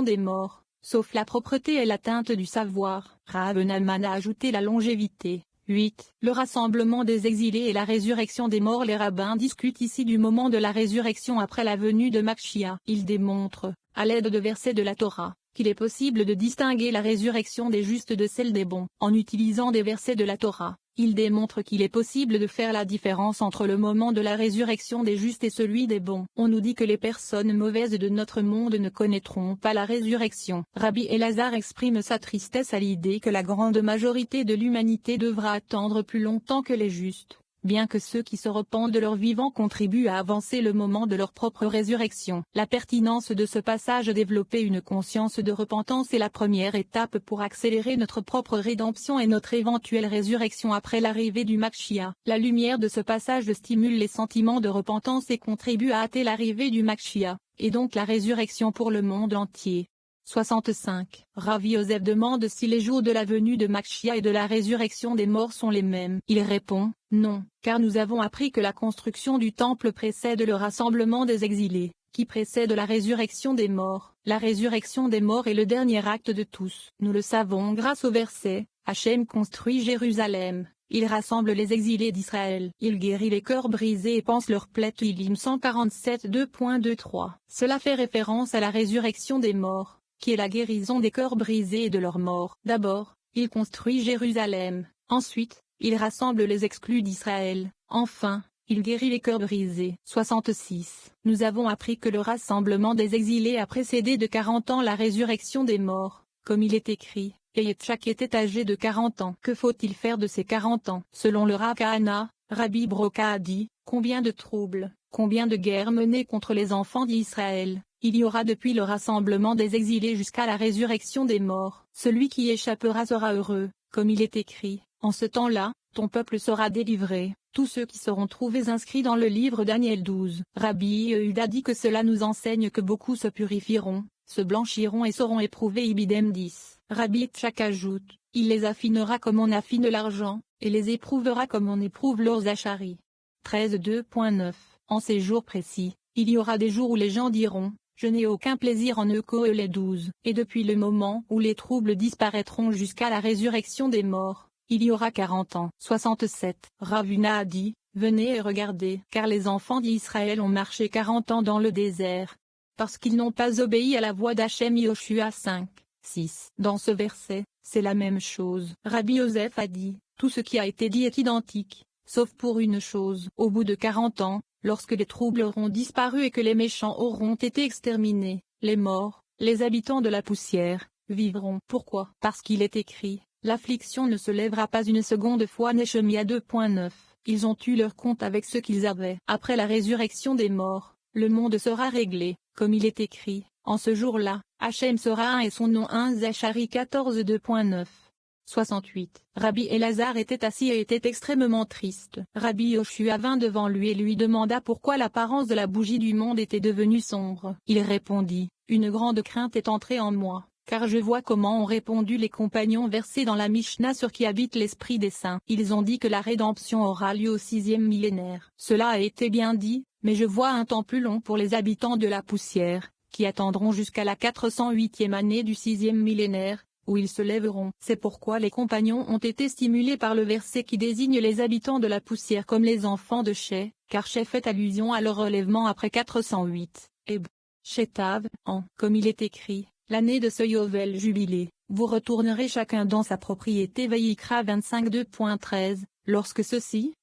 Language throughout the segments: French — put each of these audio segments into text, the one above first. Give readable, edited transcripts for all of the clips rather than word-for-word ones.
des morts, sauf la propreté et l'atteinte du savoir. Rav Nahman a ajouté la longévité. 8. Le rassemblement des exilés et la résurrection des morts. Les rabbins discutent ici du moment de la résurrection après la venue de Mashiach. Ils démontrent, à l'aide de versets de la Torah, qu'il est possible de distinguer la résurrection des justes de celle des bons. En utilisant des versets de la Torah, ils démontrent qu'il est possible de faire la différence entre le moment de la résurrection des justes et celui des bons. On nous dit que les personnes mauvaises de notre monde ne connaîtront pas la résurrection. Rabbi Elazar exprime sa tristesse à l'idée que la grande majorité de l'humanité devra attendre plus longtemps que les justes, bien que ceux qui se repentent de leur vivant contribuent à avancer le moment de leur propre résurrection. La pertinence de ce passage. Développer une conscience de repentance est la première étape pour accélérer notre propre rédemption et notre éventuelle résurrection après l'arrivée du Mashiach. La lumière de ce passage stimule les sentiments de repentance et contribue à hâter l'arrivée du Mashiach, et donc la résurrection pour le monde entier. 65. Ravi Yosef demande si les jours de la venue de Mashiach et de la résurrection des morts sont les mêmes. Il répond, non, car nous avons appris que la construction du temple précède le rassemblement des exilés, qui précède la résurrection des morts. La résurrection des morts est le dernier acte de tous. Nous le savons grâce au verset, Hachem construit Jérusalem. Il rassemble les exilés d'Israël. Il guérit les cœurs brisés et panse leurs plaies. Tehillim 147 2.23. Cela fait référence à la résurrection des morts, qui est la guérison des cœurs brisés et de leurs morts. D'abord, il construit Jérusalem. Ensuite, il rassemble les exclus d'Israël. Enfin, il guérit les cœurs brisés. 66. Nous avons appris que le rassemblement des exilés a précédé de 40 ans la résurrection des morts, comme il est écrit. Et Yitzhak était âgé de 40 ans. Que faut-il faire de ces 40 ans? Selon le Rav Kahana, Rabbi Broca a dit, combien de troubles, combien de guerres menées contre les enfants d'Israël, il y aura depuis le rassemblement des exilés jusqu'à la résurrection des morts. Celui qui échappera sera heureux, comme il est écrit, en ce temps-là, ton peuple sera délivré, tous ceux qui seront trouvés inscrits dans le livre Daniel 12. Rabbi Yehuda dit que cela nous enseigne que beaucoup se purifieront, se blanchiront et seront éprouvés. Ibidem 10. Rabbi Yitzhak ajoute, il les affinera comme on affine l'argent, et les éprouvera comme on éprouve l'or zachari. 13 2.9. En ces jours précis, il y aura des jours où les gens diront, je n'ai aucun plaisir en eux que les 12. Et depuis le moment où les troubles disparaîtront jusqu'à la résurrection des morts, il y aura 40 ans. 67. Ravuna a dit, venez et regardez, car les enfants d'Israël ont marché 40 ans dans le désert, parce qu'ils n'ont pas obéi à la voix d'Hachem. Yoshua 5. 6. Dans ce verset, c'est la même chose. Rabbi Yosef a dit, tout ce qui a été dit est identique, sauf pour une chose. Au bout de 40 ans, lorsque les troubles auront disparu et que les méchants auront été exterminés, les morts, les habitants de la poussière, vivront. Pourquoi? Parce qu'il est écrit, l'affliction ne se lèvera pas une seconde fois. Nehemia 2.9. Ils ont eu leur compte avec ce qu'ils avaient. Après la résurrection des morts, le monde sera réglé, comme il est écrit. En ce jour-là, Hachem sera un et son nom un. Zachari 14 2.9. 68. Rabbi Elazar était assis et était extrêmement triste. Rabbi Yoshua vint devant lui et lui demanda pourquoi l'apparence de la bougie du monde était devenue sombre. Il répondit, une grande crainte est entrée en moi, car je vois comment ont répondu les compagnons versés dans la Mishnah sur qui habite l'esprit des saints. Ils ont dit que la rédemption aura lieu au 6e millénaire. Cela a été bien dit, mais je vois un temps plus long pour les habitants de la poussière, qui attendront jusqu'à la 408e année du 6e millénaire, où ils se lèveront. C'est pourquoi les compagnons ont été stimulés par le verset qui désigne les habitants de la poussière comme les enfants de Shé, car Shé fait allusion à leur relèvement après 408. Et Shétav, comme il est écrit, l'année de ce Yovel jubilé, vous retournerez chacun dans sa propriété. Vayikra 25 2.13, lorsque ceci,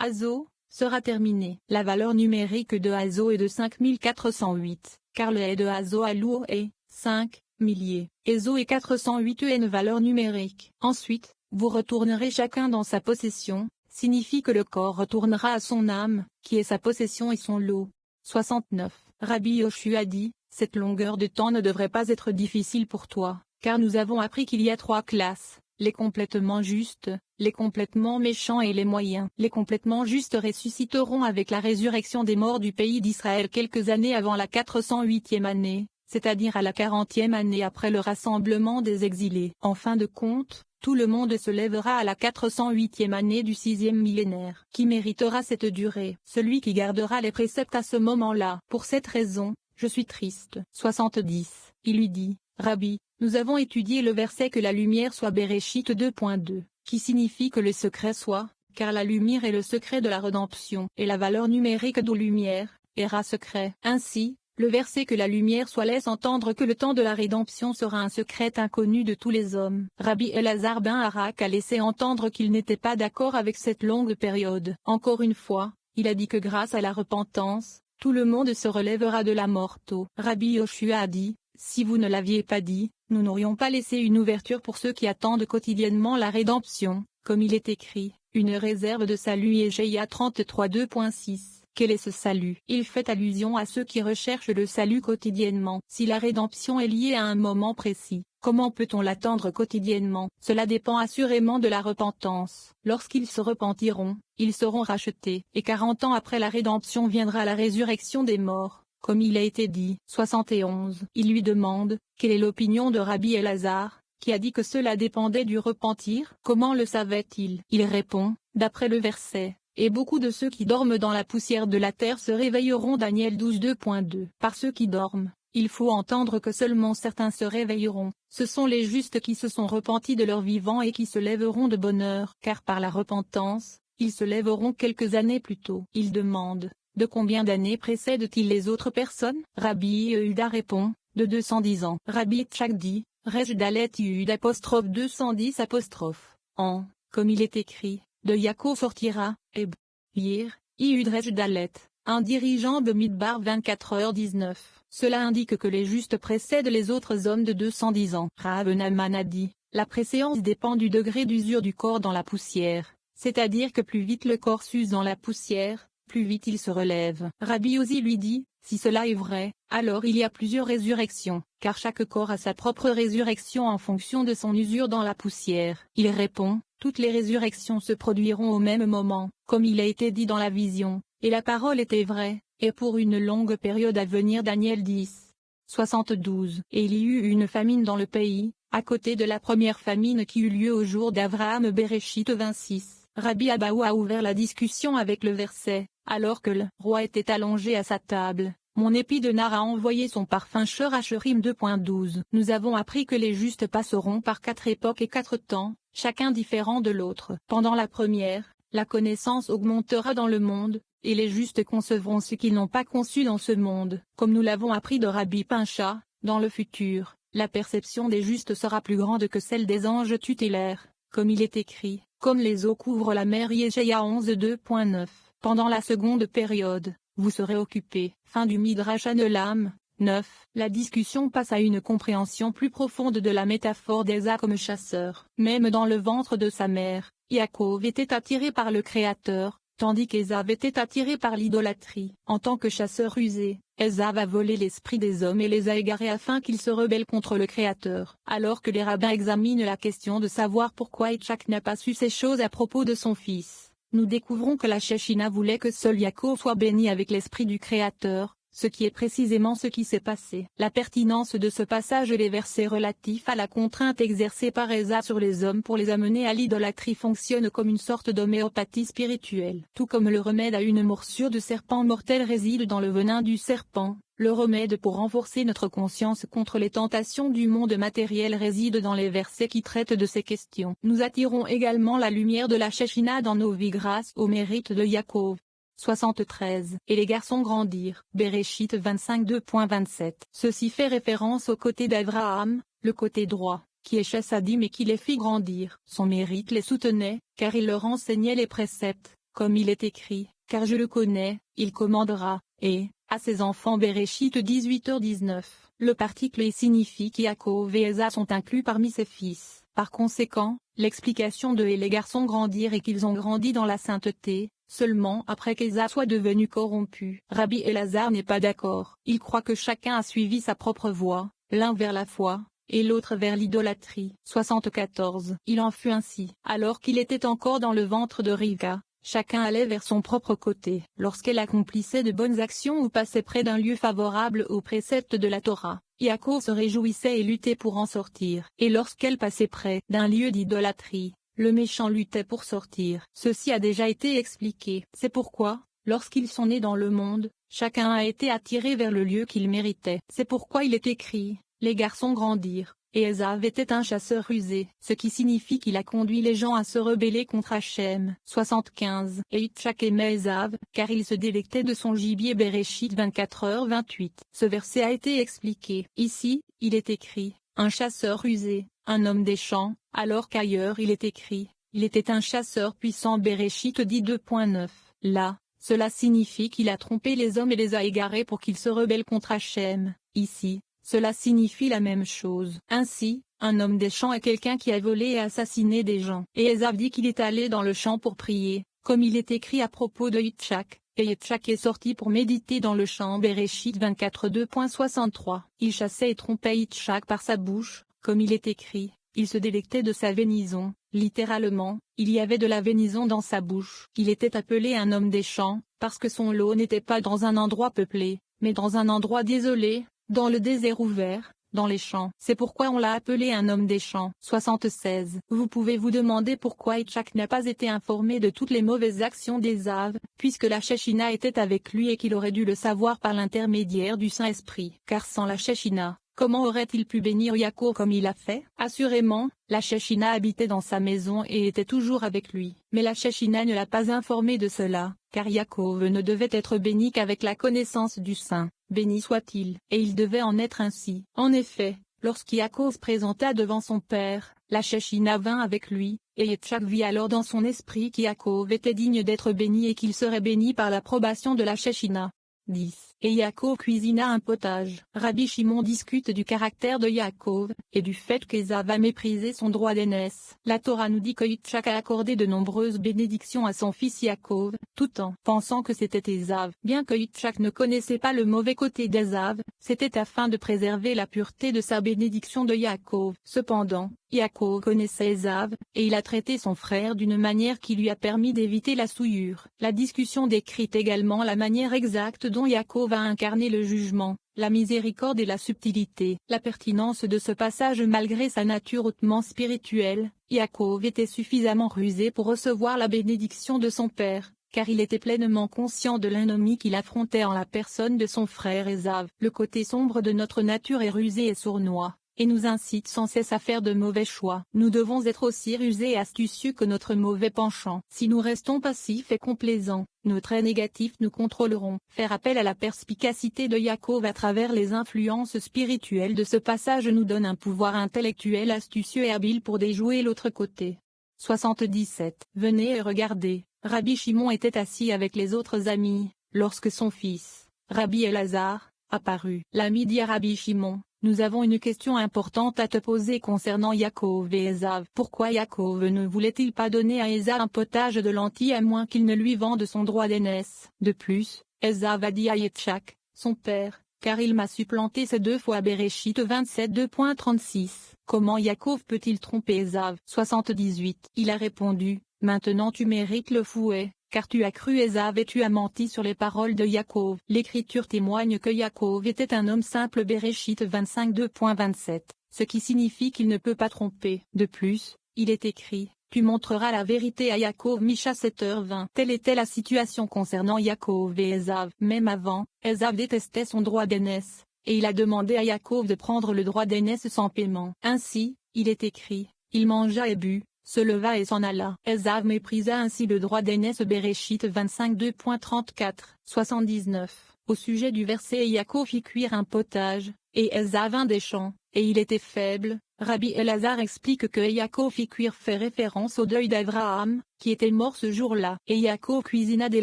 Azo, sera terminé. La valeur numérique de Azo est de 5408. Car le est de Hazo à lourd est 5 milliers. Ezo est 408 une valeur numérique. Ensuite, vous retournerez chacun dans sa possession, signifie que le corps retournera à son âme, qui est sa possession et son lot. 69. Rabbi Yoshua dit, cette longueur de temps ne devrait pas être difficile pour toi, car nous avons appris qu'il y a 3 classes, les complètement justes, les complètement méchants et les moyens. Les complètement justes ressusciteront avec la résurrection des morts du pays d'Israël quelques années avant la 408e année, c'est-à-dire à la 40e année après le rassemblement des exilés. En fin de compte, tout le monde se lèvera à la 408e année du 6e millénaire. Qui méritera cette durée? Celui qui gardera les préceptes à ce moment-là. Pour cette raison, je suis triste. 70. Il lui dit, Rabbi, nous avons étudié le verset que la lumière soit Béréchit 2.2, qui signifie que le secret soit, car la lumière est le secret de la rédemption, et la valeur numérique de lumière, era secret. Ainsi, le verset que la lumière soit laisse entendre que le temps de la rédemption sera un secret inconnu de tous les hommes. Rabbi Elazar ben Arak a laissé entendre qu'il n'était pas d'accord avec cette longue période. Encore une fois, il a dit que grâce à la repentance, tout le monde se relèvera de la mort tôt. Rabbi Yoshua a dit, si vous ne l'aviez pas dit, nous n'aurions pas laissé une ouverture pour ceux qui attendent quotidiennement la rédemption, comme il est écrit, une réserve de salut Ésaïe 33 2.6. Quel est ce salut? Il fait allusion à ceux qui recherchent le salut quotidiennement. Si la rédemption est liée à un moment précis, comment peut-on l'attendre quotidiennement? Cela dépend assurément de la repentance. Lorsqu'ils se repentiront, ils seront rachetés. Et 40 ans après la rédemption viendra la résurrection des morts, comme il a été dit. 71. Il lui demande, quelle est l'opinion de Rabbi Elazar, qui a dit que cela dépendait du repentir? Comment le savait-il? Il répond, d'après le verset. Et beaucoup de ceux qui dorment dans la poussière de la terre se réveilleront. Daniel 12 2.2. Par ceux qui dorment, il faut entendre que seulement certains se réveilleront. Ce sont les justes qui se sont repentis de leur vivant et qui se lèveront de bonne heure. Car par la repentance, ils se lèveront quelques années plus tôt. Il demande, de combien d'années précèdent-ils les autres personnes? Rabbi Yehuda répond, de 210 ans. Rabbi Tchak dit, Rej Dalet Yud apostrophe 210 apostrophe, en, comme il est écrit. De Yaakov sortira, Eb. Yir, Iud Rej Dalet, un dirigeant de Midbar 24h19. Cela indique que les justes précèdent les autres hommes de 210 ans. Rav Nahman a dit, la préséance dépend du degré d'usure du corps dans la poussière, c'est-à-dire que plus vite le corps s'use dans la poussière, plus vite il se relève. Rabbi Ozi lui dit, si cela est vrai, alors il y a plusieurs résurrections, car chaque corps a sa propre résurrection en fonction de son usure dans la poussière. Il répond, toutes les résurrections se produiront au même moment, comme il a été dit dans la vision, et la parole était vraie, et pour une longue période à venir. Daniel 10. 72. Et il y eut une famine dans le pays, à côté de la première famine qui eut lieu au jour d'Abraham. Béréchit 26. Rabbi Abaou a ouvert la discussion avec le verset, alors que le roi était allongé à sa table. Mon épi de nard a envoyé son parfum Sheur à Shurim 2.12. Nous avons appris que les justes passeront par 4 époques et 4 temps, chacun différent de l'autre. Pendant la première, la connaissance augmentera dans le monde, et les justes concevront ce qu'ils n'ont pas conçu dans ce monde. Comme nous l'avons appris de Rabbi Pincha, dans le futur, la perception des justes sera plus grande que celle des anges tutélaires, comme il est écrit, comme les eaux couvrent la mer. Yeshaïa 11 2.9. Pendant la seconde période, vous serez occupés. Fin du Midrash Anelam. 9. La discussion passe à une compréhension plus profonde de la métaphore d'Esa comme chasseur. Même dans le ventre de sa mère, Yaakov était attiré par le Créateur, tandis qu'Ésav était attiré par l'idolâtrie. En tant que chasseur rusé, Ésav a volé l'esprit des hommes et les a égarés afin qu'ils se rebellent contre le Créateur. Alors que les rabbins examinent la question de savoir pourquoi Itchak n'a pas su ces choses à propos de son fils, nous découvrons que la Shechina voulait que seul Yaakov soit béni avec l'esprit du Créateur, ce qui est précisément ce qui s'est passé. La pertinence de ce passage et les versets relatifs à la contrainte exercée par Ésav sur les hommes pour les amener à l'idolâtrie fonctionne comme une sorte d'homéopathie spirituelle. Tout comme le remède à une morsure de serpent mortel réside dans le venin du serpent, le remède pour renforcer notre conscience contre les tentations du monde matériel réside dans les versets qui traitent de ces questions. Nous attirons également la lumière de la Shechina dans nos vies grâce au mérite de Yaakov. 73. Et les garçons grandirent. Béréchit 25 2.27. Ceci fait référence au côté d'Abraham, le côté droit, qui est Chassadim et qui les fit grandir. Son mérite les soutenait, car il leur enseignait les préceptes, comme il est écrit, car je le connais, il commandera, et, à ses enfants. Béréchit 18h19. Le particle y signifie qu'Yaakov et Ésav sont inclus parmi ses fils. Par conséquent, l'explication de et les garçons grandirent et qu'ils ont grandi dans la sainteté, seulement après qu'Ésav soit devenu corrompu. Rabbi Elazar n'est pas d'accord. Il croit que chacun a suivi sa propre voie, l'un vers la foi, et l'autre vers l'idolâtrie. 74. Il en fut ainsi. Alors qu'il était encore dans le ventre de Rivka, chacun allait vers son propre côté. Lorsqu'elle accomplissait de bonnes actions ou passait près d'un lieu favorable aux préceptes de la Torah, Yaakov se réjouissait et luttait pour en sortir. Et lorsqu'elle passait près d'un lieu d'idolâtrie, le méchant luttait pour sortir. Ceci a déjà été expliqué. C'est pourquoi, lorsqu'ils sont nés dans le monde, chacun a été attiré vers le lieu qu'il méritait. C'est pourquoi il est écrit, les garçons grandirent, et Ésav était un chasseur rusé, ce qui signifie qu'il a conduit les gens à se rebeller contre Hachem. 75. Et Yitzhak aimait Ésav, car il se délectait de son gibier. Bereshit 24h28. Ce verset a été expliqué. Ici, il est écrit, un chasseur rusé, un homme des champs, alors qu'ailleurs il est écrit, il était un chasseur puissant. Bereshit 10:2.9. Là, cela signifie qu'il a trompé les hommes et les a égarés pour qu'ils se rebellent contre Hachem. Ici, cela signifie la même chose. Ainsi, un homme des champs est quelqu'un qui a volé et assassiné des gens. Et Ésav dit qu'il est allé dans le champ pour prier, comme il est écrit à propos de Yitzhak, et Yitzhak est sorti pour méditer dans le champ. Bereshit 24:2.63. Il chassait et trompait Yitzhak par sa bouche, comme il est écrit, il se délectait de sa vénison. Littéralement, il y avait de la vénison dans sa bouche. Il était appelé un homme des champs, parce que son lot n'était pas dans un endroit peuplé, mais dans un endroit désolé, dans le désert ouvert, dans les champs. C'est pourquoi on l'a appelé un homme des champs. 76. Vous pouvez vous demander pourquoi Yitzhak n'a pas été informé de toutes les mauvaises actions d'Ésav, puisque la Shekhinah était avec lui et qu'il aurait dû le savoir par l'intermédiaire du Saint-Esprit. Car sans la Shekhinah, comment aurait-il pu bénir Yaakov comme il a fait? Assurément, la Shekhinah habitait dans sa maison et était toujours avec lui. Mais la Shekhinah ne l'a pas informé de cela, car Yaakov ne devait être béni qu'avec la connaissance du Saint, béni soit-il, et il devait en être ainsi. En effet, lorsqu'Yaakov se présenta devant son père, la Shekhinah vint avec lui, et Yitzhak vit alors dans son esprit qu'Yaakov était digne d'être béni et qu'il serait béni par l'approbation de la Shekhinah. 10. Et Yaakov cuisina un potage. Rabbi Shimon discute du caractère de Yaakov, et du fait qu'Ésav a méprisé son droit d'aînesse. La Torah nous dit que Yitzhak a accordé de nombreuses bénédictions à son fils Yaakov, tout en pensant que c'était Ésav. Bien que Yitzhak ne connaissait pas le mauvais côté d'Ésav, c'était afin de préserver la pureté de sa bénédiction de Yaakov. Cependant, Yaakov connaissait Ésav, et il a traité son frère d'une manière qui lui a permis d'éviter la souillure. La discussion décrit également la manière exacte dont Yaakov a incarné le jugement, la miséricorde et la subtilité. La pertinence de ce passage. Malgré sa nature hautement spirituelle, Yaakov était suffisamment rusé pour recevoir la bénédiction de son père, car il était pleinement conscient de l'ennemi qu'il affrontait en la personne de son frère Ésav. Le côté sombre de notre nature est rusé et sournois, et nous incite sans cesse à faire de mauvais choix. Nous devons être aussi rusés et astucieux que notre mauvais penchant. Si nous restons passifs et complaisants, nos traits négatifs nous contrôleront. Faire appel à la perspicacité de Yaakov à travers les influences spirituelles de ce passage nous donne un pouvoir intellectuel astucieux et habile pour déjouer l'autre côté. 77. Venez et regardez, Rabbi Shimon était assis avec les autres amis, lorsque son fils, Rabbi Elazar, apparut. L'ami dit à Rabbi Shimon, nous avons une question importante à te poser concernant Yaakov et Ésav. Pourquoi Yaakov ne voulait-il pas donner à Ésav un potage de lentilles à moins qu'il ne lui vende son droit d'aînesse? De plus, Ésav a dit à Yitzhak, son père, car il m'a supplanté ces 2 fois. Bereshit 27:2.36. Comment Yaakov peut-il tromper Ésav? 78. Il a répondu, maintenant tu mérites le fouet, car tu as cru Ésav et tu as menti sur les paroles de Yaakov. L'Écriture témoigne que Yaakov était un homme simple. Bereshit 25:2.27, ce qui signifie qu'il ne peut pas tromper. De plus, il est écrit, tu montreras la vérité à Yaakov. Micha 7h20. Telle était la situation concernant Yaakov et Ésav. Même avant, Ésav détestait son droit d'aînesse, et il a demandé à Yaakov de prendre le droit d'aînesse sans paiement. Ainsi, il est écrit, il mangea et but, se leva et s'en alla. Ésav méprisa ainsi le droit d'aînesse. Bereshit 25:2.34. 79. Au sujet du verset Yaakov fit cuire un potage, et Ésav vint des champs, et il était faible. Rabbi Elazar explique que Yaakov fit cuire fait référence au deuil d'Abraham, qui était mort ce jour-là. Et Yaakov cuisina des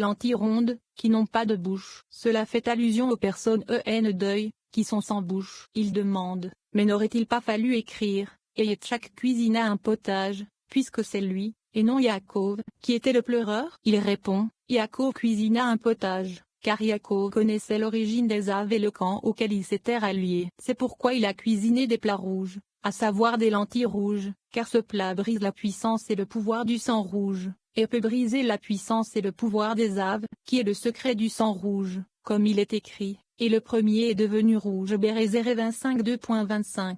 lentilles rondes, qui n'ont pas de bouche. Cela fait allusion aux personnes deuil, qui sont sans bouche. Il demande, mais n'aurait-il pas fallu écrire, et Yitzhak cuisina un potage, puisque c'est lui, et non Yaakov, qui était le pleureur? Il répond, Yaakov cuisina un potage, car Yaakov connaissait l'origine d'Ésav et le camp auquel il s'était rallié. C'est pourquoi il a cuisiné des plats rouges, à savoir des lentilles rouges, car ce plat brise la puissance et le pouvoir du sang rouge, et peut briser la puissance et le pouvoir d'Ésav, qui est le secret du sang rouge, comme il est écrit, et le premier est devenu rouge. Bérézéré 25:2.25.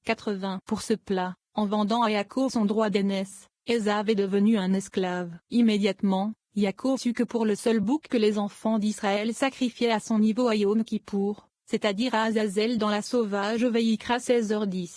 80. Pour ce plat, en vendant à Yaakov son droit d'aînesse, Ésav est devenu un esclave. Immédiatement, Yaakov sut que pour le seul bouc que les enfants d'Israël sacrifiaient à son niveau à Yom Kippour, c'est-à-dire à Azazel dans la sauvage Veïkra 16h10.